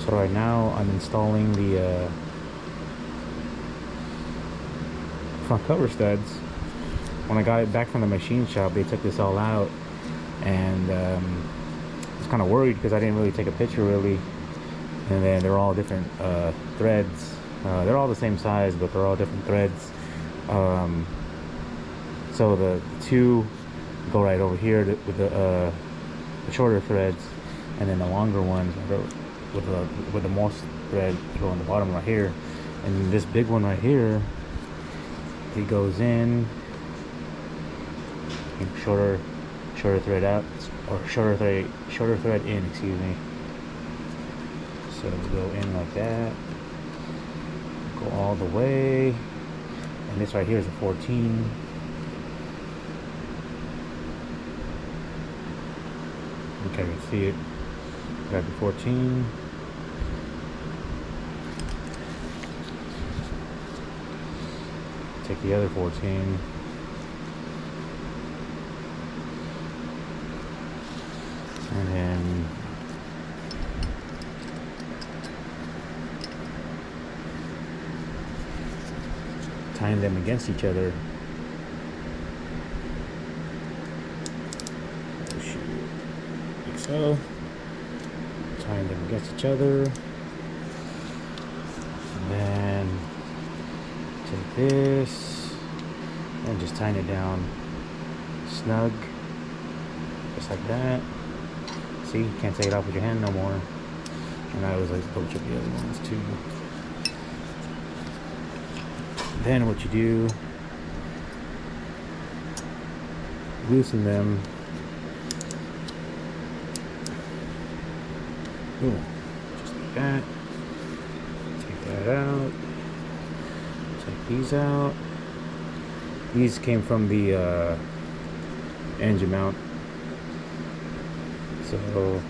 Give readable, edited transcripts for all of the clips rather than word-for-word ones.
So right now I'm installing the front cover studs. When I got it back from the machine shop, they took this all out, and I was kind of worried because I didn't really take a picture really. And then they're all different threads. They're all the same size, but they're all different threads. So the two go right over here with the shorter threads, and then the longer ones with the most thread go on the bottom right here. And this big one right here, it goes in shorter thread out, or shorter thread in, excuse me. So we go in like that, go all the way, and this right here is a 14. Okay, you can see it. Grab the 14. Take the other 14. And then tying them against each other. Like so. Tying them against each other. And then take this and just tying it down snug. Just like that. See, you can't take it off with your hand no more. And I always like to double check the other ones too. Then what you do, loosen them. Ooh, just like that. Take that out. Take these out. These came from the engine mount. So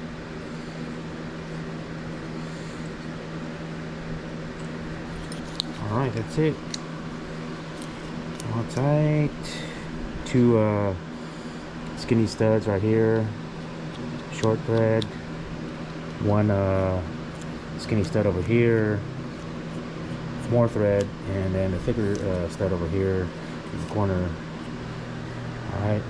alright, that's it. All tight. Two skinny studs right here, short thread. One skinny stud over here, more thread, and then a thicker stud over here in the corner. All right.